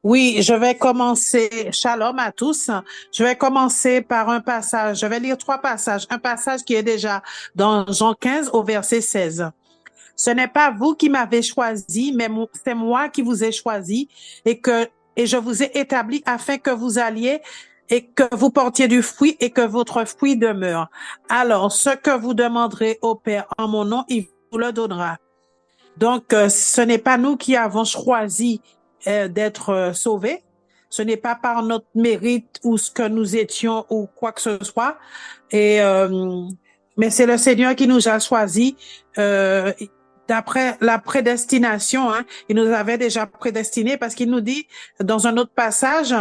Oui, je vais commencer. Shalom à tous. Je vais commencer par un passage. Je vais lire trois passages. Un passage qui est déjà dans Jean 15 au verset 16. Ce n'est pas vous qui m'avez choisi, mais c'est moi qui vous ai choisi et je vous ai établi afin que vous alliez et que vous portiez du fruit et que votre fruit demeure. Alors, ce que vous demanderez au Père en mon nom, il vous le donnera. Donc, ce n'est pas nous qui avons choisi d'être sauvés. Ce n'est pas par notre mérite ou ce que nous étions ou quoi que ce soit. Et, mais c'est le Seigneur qui nous a choisis d'après la prédestination. Hein. Il nous avait déjà prédestinés parce qu'il nous dit dans un autre passage,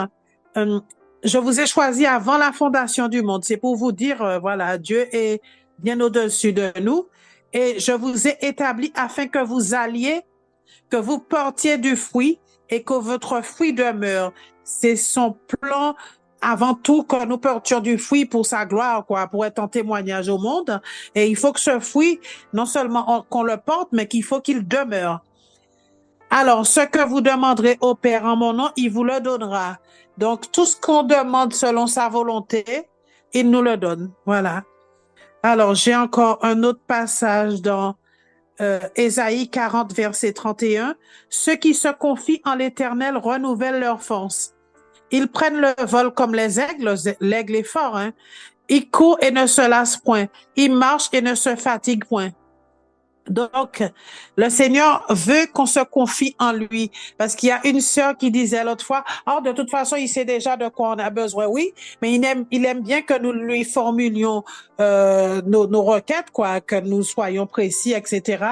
euh, je vous ai choisi avant la fondation du monde. C'est pour vous dire, voilà, Dieu est bien au-dessus de nous et je vous ai établi afin que vous alliez, que vous portiez du fruit et que votre fruit demeure. C'est son plan avant tout que nous portions du fruit pour sa gloire, quoi, pour être en témoignage au monde. Et il faut que ce fruit, non seulement qu'on le porte, mais qu'il faut qu'il demeure. Alors, ce que vous demanderez au Père en mon nom, il vous le donnera. Donc, tout ce qu'on demande selon sa volonté, il nous le donne. Voilà. Alors, j'ai encore un autre passage dans Ésaïe 40, verset 31. Ceux qui se confient en l'Éternel renouvellent leur force. Ils prennent le vol comme les aigles. L'aigle est fort, hein? Ils courent et ne se lassent point. Ils marchent et ne se fatiguent point. Donc, le Seigneur veut qu'on se confie en lui. Parce qu'il y a une sœur qui disait l'autre fois, oh, de toute façon, il sait déjà de quoi on a besoin. Oui, mais il aime bien que nous lui formulions nos requêtes, quoi, que nous soyons précis, etc.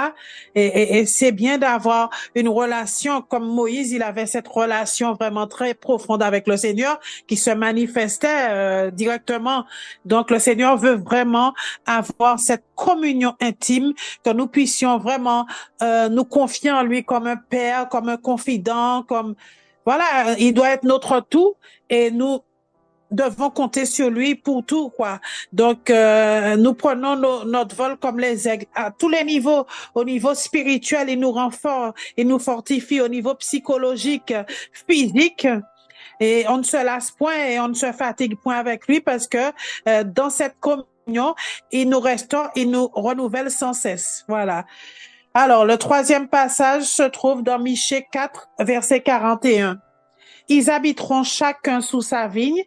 Et c'est bien d'avoir une relation comme Moïse, il avait cette relation vraiment très profonde avec le Seigneur qui se manifestait directement. Donc, le Seigneur veut vraiment avoir cette communion intime que nous puissions vraiment nous confier en lui comme un père, comme un confident, comme voilà, il doit être notre tout et nous devons compter sur lui pour tout, quoi. Donc, nous prenons notre vol comme les aigles à tous les niveaux. Au niveau spirituel, il nous renforce, il nous fortifie au niveau psychologique, physique. Et on ne se lasse point et on ne se fatigue point avec lui parce que dans cette communion, il nous restaure, il nous renouvelle sans cesse. Voilà. Alors, le troisième passage se trouve dans Michée 4, verset 41. Ils habiteront chacun sous sa vigne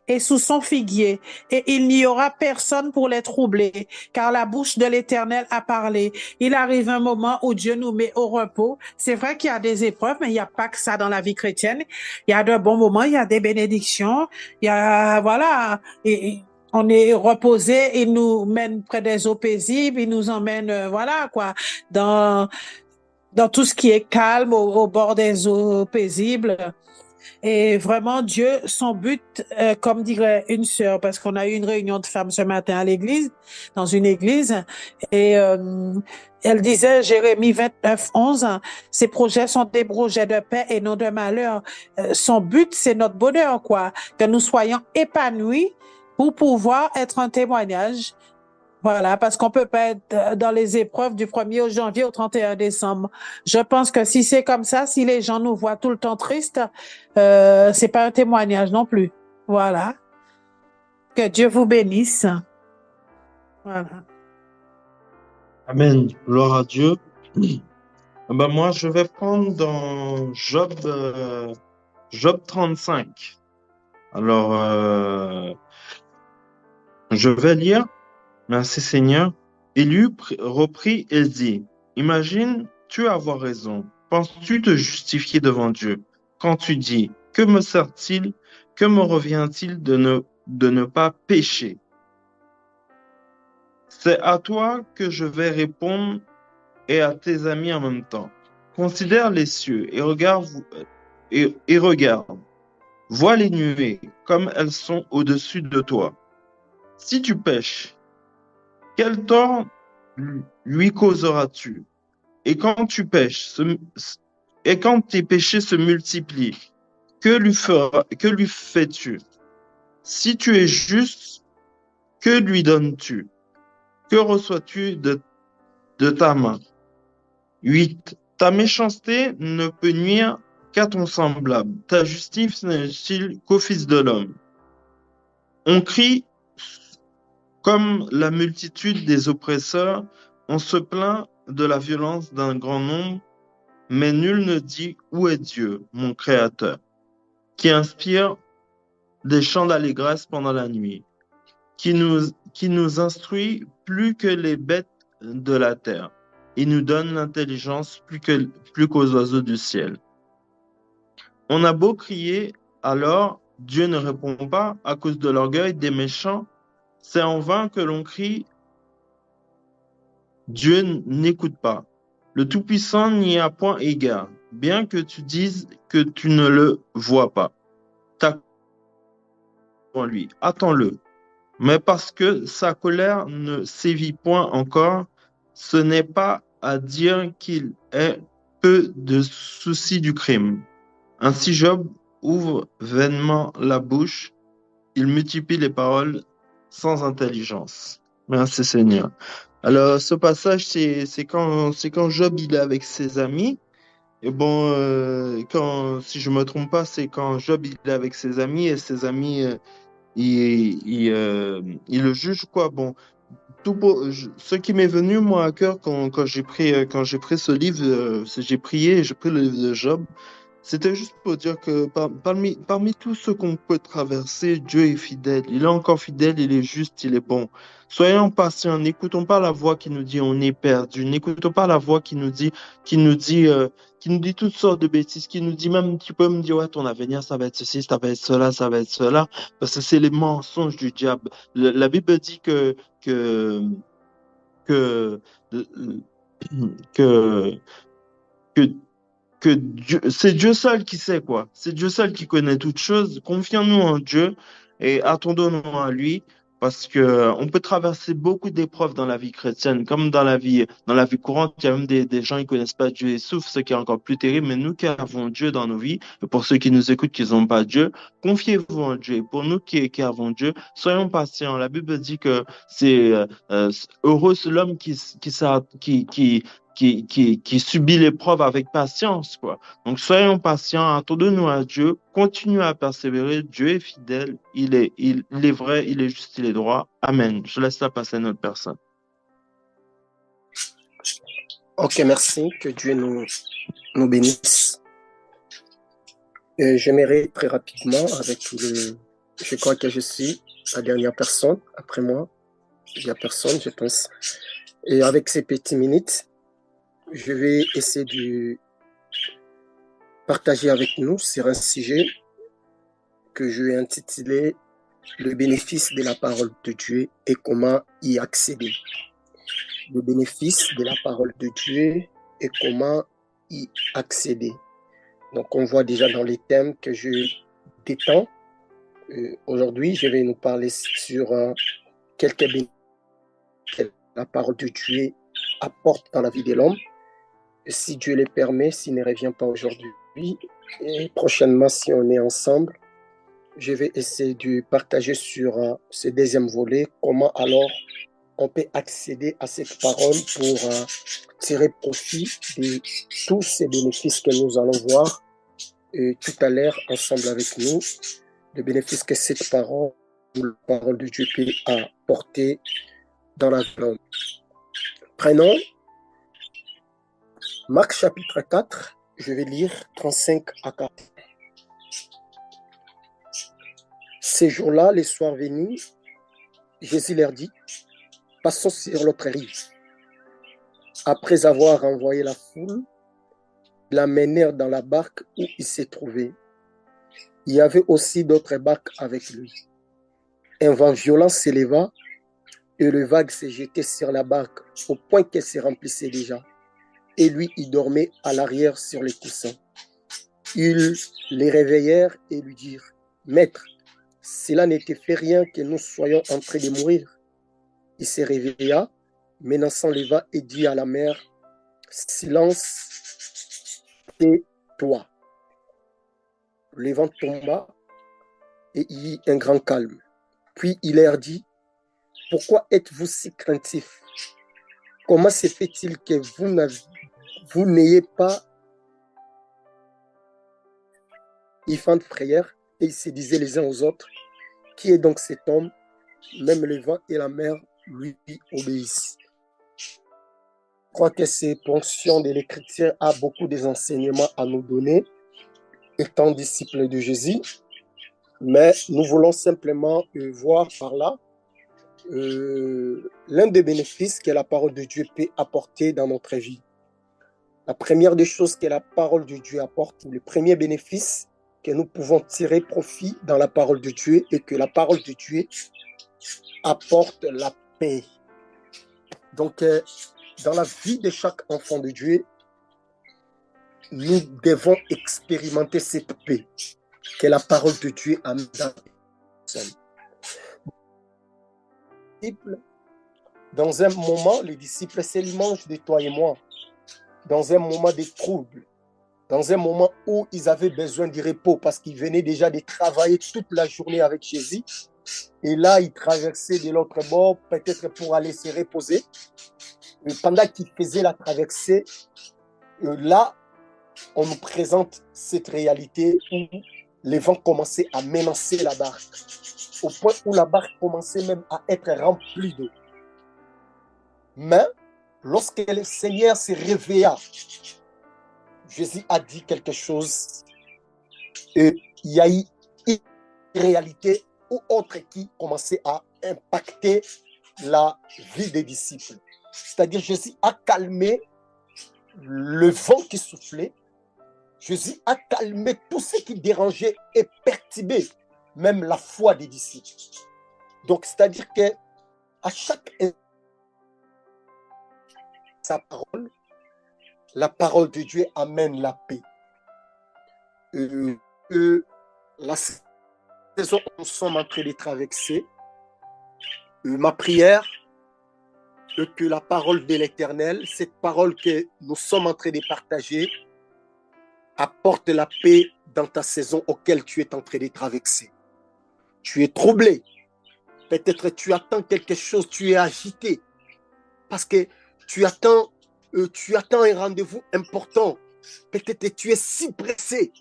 et sous son figuier, et il n'y aura personne pour les troubler, car la bouche de l'Éternel a parlé. Il arrive un moment où Dieu nous met au repos. C'est vrai qu'il y a des épreuves, mais il n'y a pas que ça dans la vie chrétienne. Il y a de bons moments, il y a des bénédictions, il y a, voilà, et on est reposé, il nous mène près des eaux paisibles, il nous emmène, voilà, quoi, dans, dans tout ce qui est calme, au bord des eaux paisibles. Et vraiment, Dieu, son but, comme dirait une sœur, parce qu'on a eu une réunion de femmes ce matin à l'église, dans une église, et elle disait, Jérémie 29, 11, ces projets sont des projets de paix et non de malheur. Son but, c'est notre bonheur, quoi, que nous soyons épanouis pour pouvoir être un témoignage. Voilà, parce qu'on peut pas être dans les épreuves du 1er au janvier au 31 décembre. Je pense que si c'est comme ça, si les gens nous voient tout le temps tristes, c'est pas un témoignage non plus. Voilà. Que Dieu vous bénisse. Voilà. Amen. Gloire à Dieu. Ben moi, je vais prendre dans Job 35. Alors, je vais lire. Merci Seigneur. Élu reprit et dit, imagine, tu avoir raison. Penses-tu te justifier devant Dieu quand tu dis, que me sert-il, que me revient-il de ne pas pécher? C'est à toi que je vais répondre et à tes amis en même temps. Considère les cieux et regarde. Vois les nuées comme elles sont au-dessus de toi. Si tu pèches, quel tort lui causeras-tu? Et quand tu pèches, et quand tes péchés se multiplient, que lui fais-tu? Si tu es juste, que lui donnes-tu? Que reçois-tu de ta main? 8. Ta méchanceté ne peut nuire qu'à ton semblable. Ta justice n'est-il qu'au Fils de l'homme? On crie comme la multitude des oppresseurs, on se plaint de la violence d'un grand nombre, mais nul ne dit où est Dieu, mon Créateur, qui inspire des chants d'allégresse pendant la nuit, qui nous instruit plus que les bêtes de la terre. Il nous donne l'intelligence plus qu'aux oiseaux du ciel. On a beau crier, alors Dieu ne répond pas à cause de l'orgueil des méchants. C'est en vain que l'on crie, Dieu n'écoute pas. Le Tout-Puissant n'y a point égard, bien que tu dises que tu ne le vois pas. T'as en lui, attends-le. Mais parce que sa colère ne sévit point encore, ce n'est pas à dire qu'il ait peu de souci du crime. Ainsi Job ouvre vainement la bouche, il multiplie les paroles sans intelligence. Merci Seigneur. Alors ce passage, c'est quand Job il est avec ses amis. Et bon, si je me trompe pas, c'est quand Job il est avec ses amis et ses amis il le juge quoi. Bon, ce qui m'est venu moi à cœur quand j'ai pris ce livre, j'ai prié, j'ai pris le livre de Job. C'était juste pour dire que parmi tout ce qu'on peut traverser, Dieu est fidèle. Il est encore fidèle, il est juste, il est bon. Soyons patients, n'écoutons pas la voix qui nous dit on est perdu. N'écoutons pas la voix qui nous dit, euh, qui nous dit toutes sortes de bêtises, qui nous dit même, tu peux me dire, ouais, ton avenir, ça va être ceci, ça va être cela, ça va être cela. Parce que c'est les mensonges du diable. La Bible dit que, que, que c'est Dieu seul qui sait quoi. C'est Dieu seul qui connaît toutes choses. Confions-nous en Dieu et attendons-nous à lui parce que on peut traverser beaucoup d'épreuves dans la vie chrétienne, comme dans la vie courante. Il y a même des gens qui connaissent pas Dieu et souffrent, ce qui est encore plus terrible. Mais nous qui avons Dieu dans nos vies, et pour ceux qui nous écoutent qui n'ont pas Dieu, confiez-vous en Dieu. Et pour nous qui avons Dieu, soyons patients. La Bible dit que c'est heureux l'homme qui subit l'épreuve avec patience, quoi. Donc, soyons patients, attendons-nous à Dieu, continuons à persévérer. Dieu est fidèle, il est vrai, il est juste, il est droit. Amen. Je laisse la passer à une autre personne. Ok, merci. Que Dieu nous bénisse. J'aimerais très rapidement, je crois que je suis la dernière personne après moi. Il n'y a personne, je pense. Et avec ces petites minutes, je vais essayer de partager avec nous sur un sujet que je vais intituler Le bénéfice de la parole de Dieu et comment y accéder. Le bénéfice de la parole de Dieu et comment y accéder. Donc, on voit déjà dans les thèmes que je détends. Aujourd'hui, je vais nous parler sur quelques bénéfices que la parole de Dieu apporte dans la vie de l'homme. Si Dieu le permet, s'il ne revient pas aujourd'hui, et prochainement, si on est ensemble, je vais essayer de partager sur ce deuxième volet, comment alors on peut accéder à cette parole pour tirer profit de tous ces bénéfices que nous allons voir tout à l'heure ensemble avec nous, le bénéfice que cette parole, la parole de Dieu peut apporter dans la vie de l'homme. Prenons Marc chapitre 4, je vais lire 35 à 40. Ces jours-là, les soirs venus, Jésus leur dit, passons sur l'autre rive. Après avoir envoyé la foule, ils l'amenèrent dans la barque où il s'est trouvé. Il y avait aussi d'autres barques avec lui. Un vent violent s'éleva et le vague s'est jeté sur la barque au point qu'elle se remplissait déjà. Et lui, il dormait à l'arrière sur les coussins. Ils les réveillèrent et lui dirent, Maître, cela n'était fait rien que nous soyons en train de mourir. Il se réveilla, menaçant les vents et dit à la mer, Silence, tais-toi. Le vent tomba et il y eut un grand calme. Puis il leur dit, pourquoi êtes-vous si craintifs? Comment se fait-il que vous n'ayez pas Ils font frayeur et ils se disaient les uns aux autres, qui est donc cet homme? Même le vent et la mer lui obéissent. Je crois que ces ponctions de l'Écriture a beaucoup des enseignements à nous donner, étant disciples de Jésus, mais nous voulons simplement voir par là l'un des bénéfices que la parole de Dieu peut apporter dans notre vie. La première des choses que la parole de Dieu apporte, le premier bénéfice que nous pouvons tirer profit dans la parole de Dieu est que la parole de Dieu apporte la paix. Donc, dans la vie de chaque enfant de Dieu, nous devons expérimenter cette paix que la parole de Dieu amène dans la personne. Dans un moment, les disciples, c'est l'image de toi et moi. Dans un moment de trouble, dans un moment où ils avaient besoin de repos parce qu'ils venaient déjà de travailler toute la journée avec Jésus. Et là, ils traversaient de l'autre bord, peut-être pour aller se reposer. Et pendant qu'ils faisaient la traversée, là, on nous présente cette réalité où les vents commençaient à menacer la barque, au point où la barque commençait même à être remplie d'eau. Mais lorsque le Seigneur se réveilla, Jésus a dit quelque chose et il y a eu une réalité ou autre qui commençait à impacter la vie des disciples. C'est-à-dire Jésus a calmé le vent qui soufflait, Jésus a calmé tout ce qui dérangeait et perturbait même la foi des disciples. Donc, c'est-à-dire que à chaque sa parole, la parole de Dieu amène la paix. La saison où nous sommes en train de traverser, ma prière est que la parole de l'Éternel, cette parole que nous sommes en train de partager, apporte la paix dans ta saison auquel tu es en train de traverser. Tu es troublé. Peut-être tu attends quelque chose, tu es agité. Parce que tu attends un rendez-vous important. Peut-être tu es si pressé.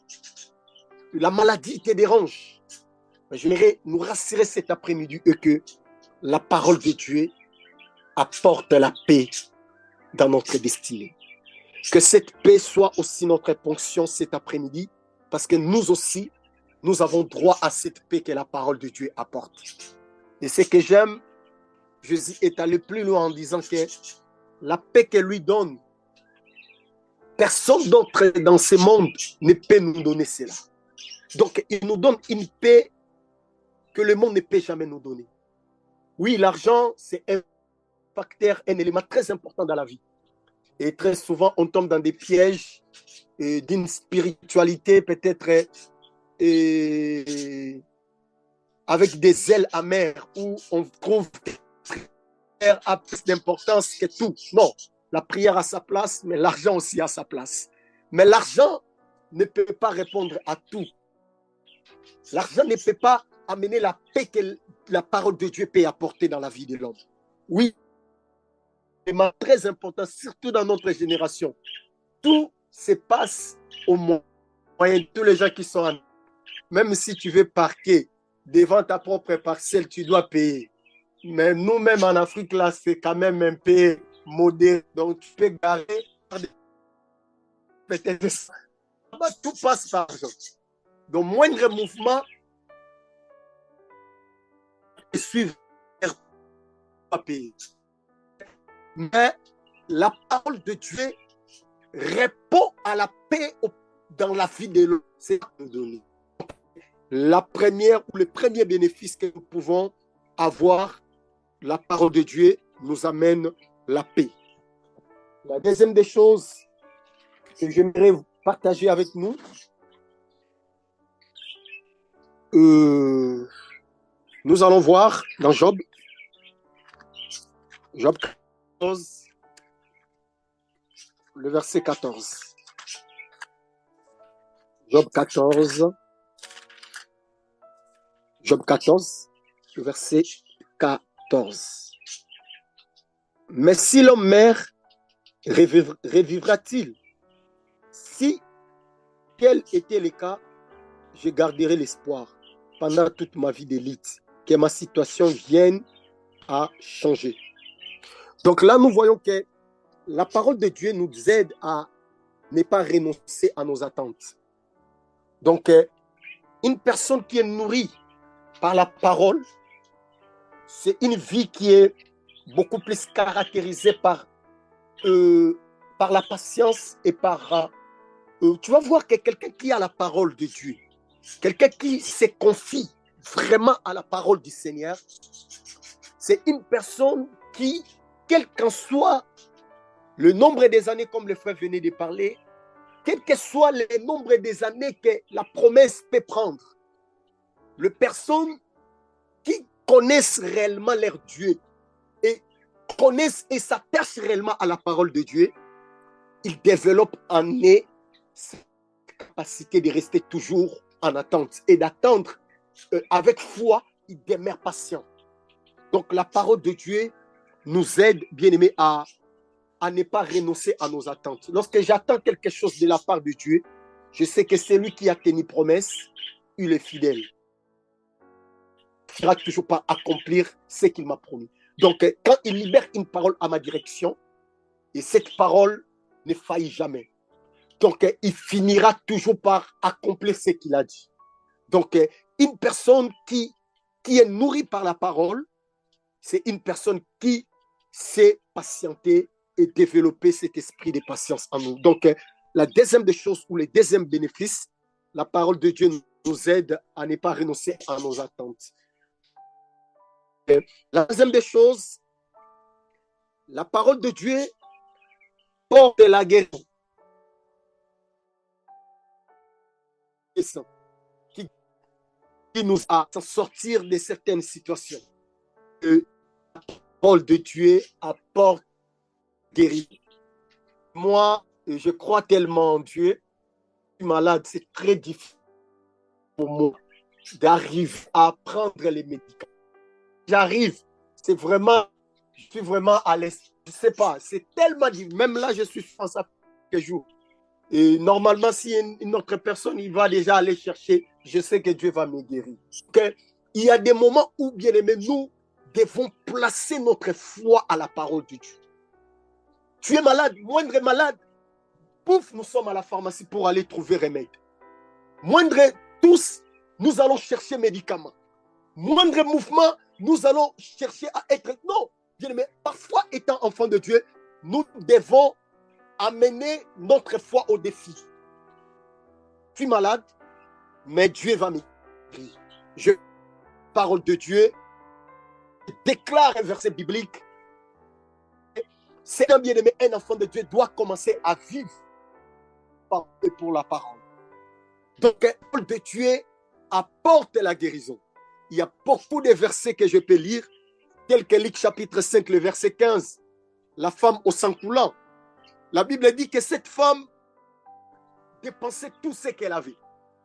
La maladie te dérange. J'aimerais nous rassurer cet après-midi que la parole de Dieu apporte la paix dans notre destinée. Que cette paix soit aussi notre ponction cet après-midi, parce que nous aussi, nous avons droit à cette paix que la parole de Dieu apporte. Et ce que j'aime, Jésus est allé plus loin en disant que la paix qu'elle lui donne, personne d'autre dans ce monde ne peut nous donner cela. Donc, il nous donne une paix que le monde ne peut jamais nous donner. Oui, l'argent, c'est un facteur, un élément très important dans la vie. Et très souvent, on tombe dans des pièges d'une spiritualité peut-être avec des ailes amères où on trouve que la prière a plus d'importance que tout. Non, la prière a sa place, mais l'argent aussi a sa place. Mais l'argent ne peut pas répondre à tout. L'argent ne peut pas amener la paix que la parole de Dieu peut apporter dans la vie de l'homme. Oui, c'est très important, surtout dans notre génération. Tout se passe au moyen. Tous les gens qui sont en... Même si tu veux parquer devant ta propre parcelle, tu dois payer. Mais nous-mêmes en Afrique, là, c'est quand même un peu modéré. Donc, tu peux garer peut-être ça. Tout passe par l'argent. Donc, moindre mouvement, suivre pas payer. Mais la parole de Dieu répond à la paix dans la vie de l'homme. C'est donné. La première ou le premier bénéfice que nous pouvons avoir, la parole de Dieu nous amène la paix. La deuxième des choses que j'aimerais partager avec nous, nous allons voir dans Job 14, le verset 14. Job 14, le verset 14. Mais si l'homme meurt, revivra-t-il? Si tel était le cas, je garderai l'espoir pendant toute ma vie d'élite que ma situation vienne à changer. Donc là, nous voyons que la parole de Dieu nous aide à ne pas renoncer à nos attentes. Donc, une personne qui est nourrie par la parole, c'est une vie qui est beaucoup plus caractérisée par la patience et par... tu vas voir que quelqu'un qui a la parole de Dieu, quelqu'un qui se confie vraiment à la parole du Seigneur, c'est une personne qui, quel qu'en soit le nombre des années, comme le frère venait de parler, quel que soit le nombre des années que la promesse peut prendre, les personnes qui connaissent réellement leur Dieu et connaissent et s'attachent réellement à la parole de Dieu, ils développent en eux cette capacité de rester toujours en attente et d'attendre avec foi, ils demeurent patients. Donc la parole de Dieu nous aide, bien aimés, à ne pas renoncer à nos attentes. Lorsque j'attends quelque chose de la part de Dieu, je sais que c'est lui qui a tenu promesse, il est fidèle. Il ne va toujours pas accomplir ce qu'il m'a promis. Donc, quand il libère une parole à ma direction, et cette parole ne faillit jamais. Donc, il finira toujours par accomplir ce qu'il a dit. Donc, une personne qui est nourrie par la parole, c'est une personne qui sait patienter et développer cet esprit de patience en nous. Donc, la deuxième des choses ou le deuxième bénéfice, la parole de Dieu nous aide à ne pas renoncer à nos attentes. La deuxième des choses, la parole de Dieu porte la guérison. Qui nous a sortir de certaines situations. La parole de Dieu apporte guérison. Moi, je crois tellement en Dieu. Je suis malade, c'est très difficile pour moi d'arriver à prendre les médicaments. J'arrive, c'est vraiment, je suis vraiment à l'aise. Je ne sais pas, c'est tellement difficile. Même là, je suis en ça quelques jours. Et normalement, si une autre personne, il va déjà aller chercher, je sais que Dieu va me guérir. Okay? Il y a des moments où, bien aimé, nous devons placer notre foi à la parole de Dieu. Tu es malade, moindre malade, pouf, nous sommes à la pharmacie pour aller trouver remède. Moindre tous, nous allons chercher médicaments. Moindre mouvement, nous allons chercher à être... Non, bien aimé, parfois étant enfant de Dieu, nous devons amener notre foi au défi. Je suis malade, mais Dieu va me guérir. Je parole de Dieu déclare un verset biblique. C'est un bien-aimé, un enfant de Dieu doit commencer à vivre pour la parole. Donc, la parole de Dieu apporte la guérison. Il y a beaucoup de versets que je peux lire, tels que Luc chapitre 5, le verset 15, la femme au sang coulant. La Bible dit que cette femme dépensait tout ce qu'elle avait.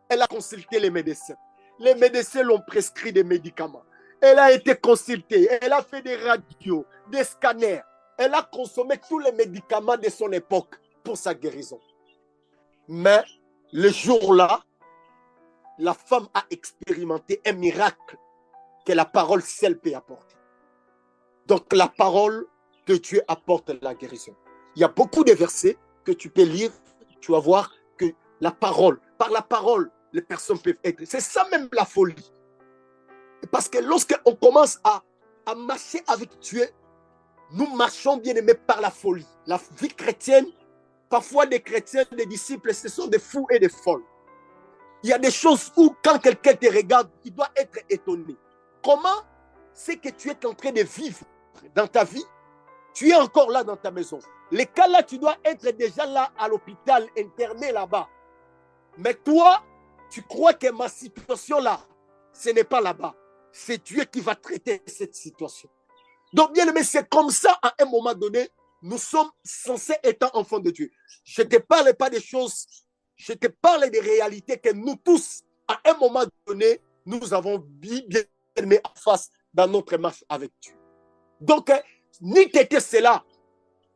Elle a consulté les médecins. Les médecins l'ont prescrit des médicaments. Elle a été consultée. Elle a fait des radios, des scanners. Elle a consommé tous les médicaments de son époque pour sa guérison. Mais le jour-là, la femme a expérimenté un miracle que la parole seule peut apporter. Donc la parole de Dieu apporte la guérison. Il y a beaucoup de versets que tu peux lire, tu vas voir que la parole, par la parole, les personnes peuvent être. C'est ça même la folie. Parce que lorsqu'on commence à marcher avec Dieu, nous marchons bien aimés par la folie. La vie chrétienne, parfois des chrétiens, des disciples, ce sont des fous et des folles. Il y a des choses où quand quelqu'un te regarde, il doit être étonné. Comment c'est que tu es en train de vivre dans ta vie? Tu es encore là dans ta maison. Les cas là, tu dois être déjà là à l'hôpital, interné là-bas. Mais toi, tu crois que ma situation là, ce n'est pas là-bas. C'est Dieu qui va traiter cette situation. Donc, bien aimé, c'est comme ça, à un moment donné, nous sommes censés être enfants de Dieu. Je ne te parle pas des choses, je te parle des réalités que nous tous, à un moment donné, nous avons bien aimé en face dans notre marche avec Dieu. Donc, ni t'étais cela,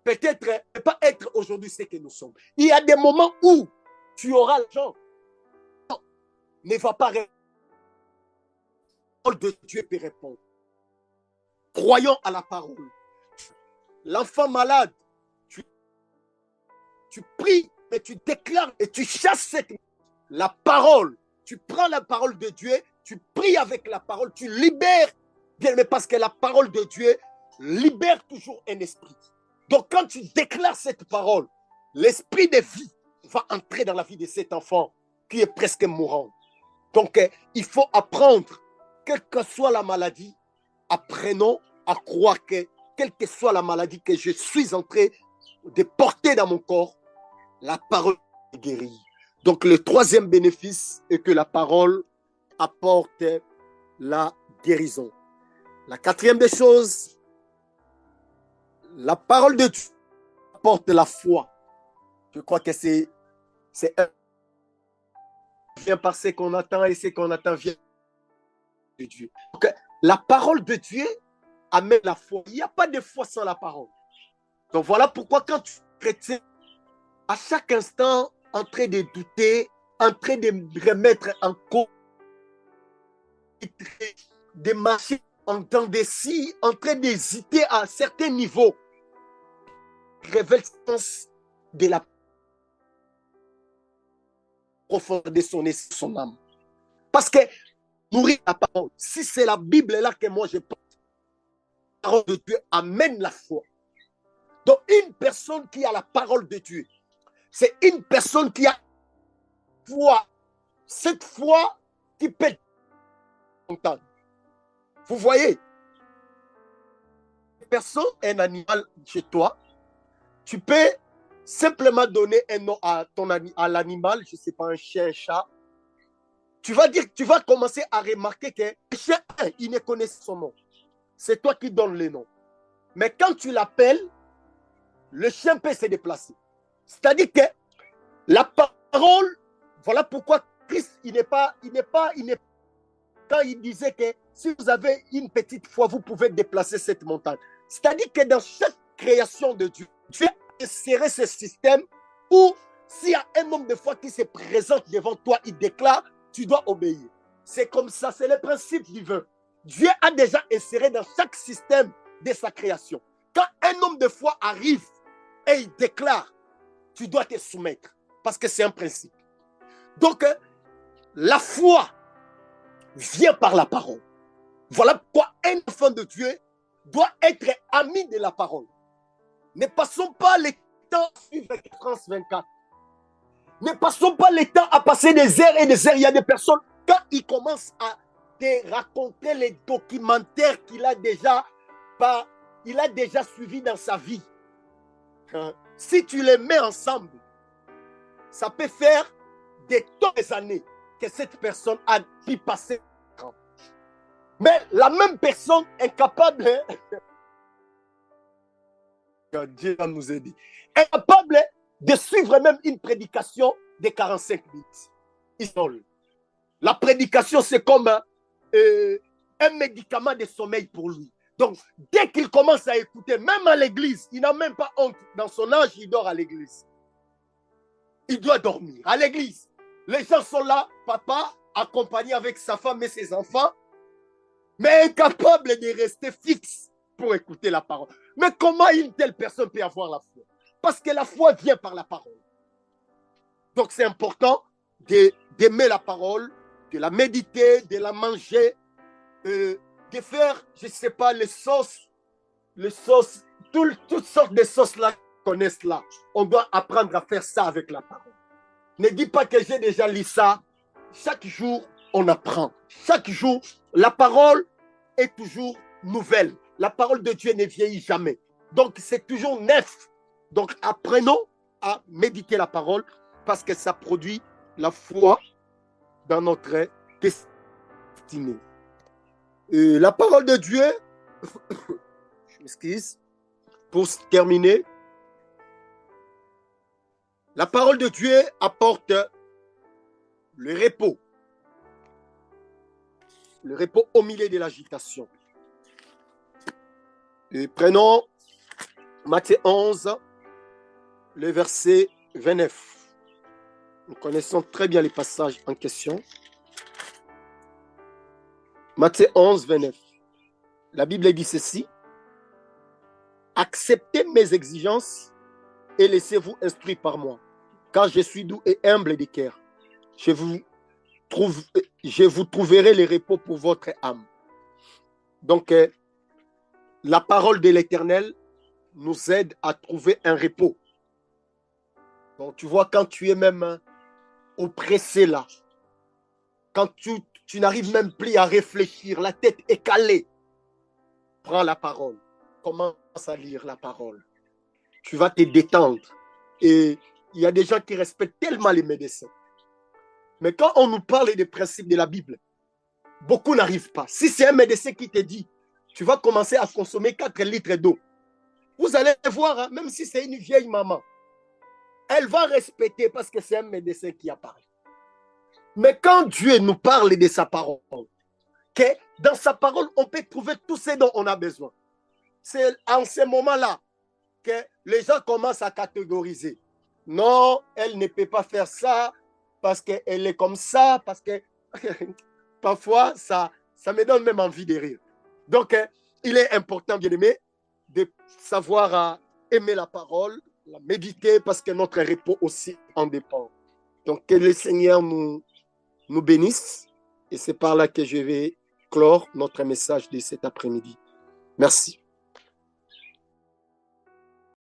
peut-être ne pas être aujourd'hui ce que nous sommes. Il y a des moments où tu auras l'argent. ne va pas répondre. La parole de Dieu peut répondre. Croyons à la parole. L'enfant malade, tu pries, mais tu déclares et tu chasses la parole. Tu prends la parole de Dieu, tu pries avec la parole, tu libères. Bien, mais parce que la parole de Dieu libère toujours un esprit. Donc, quand tu déclares cette parole, l'esprit de vie va entrer dans la vie de cet enfant qui est presque mourant. Donc, il faut apprendre, quelle que soit la maladie, apprenons à croire que, quelle que soit la maladie que je suis en train de porter dans mon corps, la parole guérit. Donc, le troisième bénéfice est que la parole apporte la guérison. La quatrième des choses, la parole de Dieu apporte la foi. Je crois que c'est vient par ce qu'on attend et ce qu'on attend vient de Dieu. Donc, la parole de Dieu amène la foi. Il n'y a pas de foi sans la parole. Donc voilà pourquoi quand tu es chrétien, à chaque instant, en train de douter, en train de remettre en cause, de marcher en temps de scie, en train d'hésiter à certains niveaux, révèle le sens de la profondeur de son âme. Parce que nourrir la parole, si c'est la Bible là que moi je porte, la parole de Dieu amène la foi. Donc une personne qui a la parole de Dieu, c'est une personne qui a foi. Cette foi qui peut entendre. Vous voyez, personne, un animal chez toi, tu peux simplement donner un nom à l'animal, je ne sais pas, un chien, un chat. Tu vas commencer à remarquer que le chien, il ne connaît son nom. C'est toi qui donnes le nom. Mais quand tu l'appelles, le chien peut se déplacer. C'est-à-dire que la parole, voilà pourquoi Christ, quand il disait que si vous avez une petite foi, vous pouvez déplacer cette montagne. C'est-à-dire que dans chaque création de Dieu, Dieu a inséré ce système où s'il y a un nombre de fois qui se présente devant toi, il déclare, tu dois obéir. C'est comme ça, c'est le principe divin. Dieu a déjà inséré dans chaque système de sa création. Quand un nombre de fois arrive et il déclare, tu dois te soumettre parce que c'est un principe. Donc, la foi vient par la parole. Voilà pourquoi un enfant de Dieu doit être ami de la parole. Ne passons pas le temps à suivre France 24. Ne passons pas le temps à passer des heures et des heures. Il y a des personnes, quand ils commencent à te raconter les documentaires qu'il a déjà suivis dans sa vie, si tu les mets ensemble, ça peut faire des années que cette personne a pu passer. Mais la même personne incapable, Dieu nous a dit, incapable de suivre même une prédication de 45 minutes. La prédication, c'est comme un médicament de sommeil pour lui. Donc, dès qu'il commence à écouter, même à l'église, il n'a même pas honte. Dans son âge, il dort à l'église. Il doit dormir à l'église. Les gens sont là, papa, accompagné avec sa femme et ses enfants, mais incapable de rester fixe pour écouter la parole. Mais comment une telle personne peut avoir la foi? Parce que la foi vient par la parole. Donc c'est important d'aimer la parole, de la méditer, de la manger, de faire, je ne sais pas, les sauces, toutes sortes de sauces là qu'on connaisse là. On doit apprendre à faire ça avec la parole. Ne dis pas que j'ai déjà lu ça. Chaque jour, on apprend. Chaque jour, la parole est toujours nouvelle. La parole de Dieu ne vieillit jamais. Donc, c'est toujours neuf. Donc, apprenons à méditer la parole parce que ça produit la foi dans notre destinée. La parole de Dieu, je m'excuse, pour terminer, la parole de Dieu apporte le repos au milieu de l'agitation. Et prenons Matthieu 11, le verset 29. Nous connaissons très bien les passages en question. Matthieu 11, 29. La Bible dit ceci. Acceptez mes exigences et laissez-vous instruire par moi, car je suis doux et humble de cœur. Je vous trouverai le repos pour votre âme. Donc, la parole de l'Éternel nous aide à trouver un repos. Donc, tu vois, quand tu es même oppressé là, quand tu n'arrives même plus à réfléchir, la tête est calée, prends la parole, commence à lire la parole. Tu vas te détendre. Et il y a des gens qui respectent tellement les médecins. Mais quand on nous parle des principes de la Bible, beaucoup n'arrivent pas. Si c'est un médecin qui te dit, tu vas commencer à consommer 4 litres d'eau, vous allez voir, hein, même si c'est une vieille maman, elle va respecter parce que c'est un médecin qui a parlé. Mais quand Dieu nous parle de sa parole, que dans sa parole, on peut trouver tout ce dont on a besoin. C'est en ce moment-là que les gens commencent à catégoriser. Non, elle ne peut pas faire ça parce qu'elle est comme ça, parce que parfois, ça me donne même envie de rire. Donc, il est important, bien aimé, de savoir aimer la parole, la méditer, parce que notre repos aussi en dépend. Donc, que le Seigneur nous bénisse. Et c'est par là que je vais clore notre message de cet après-midi. Merci.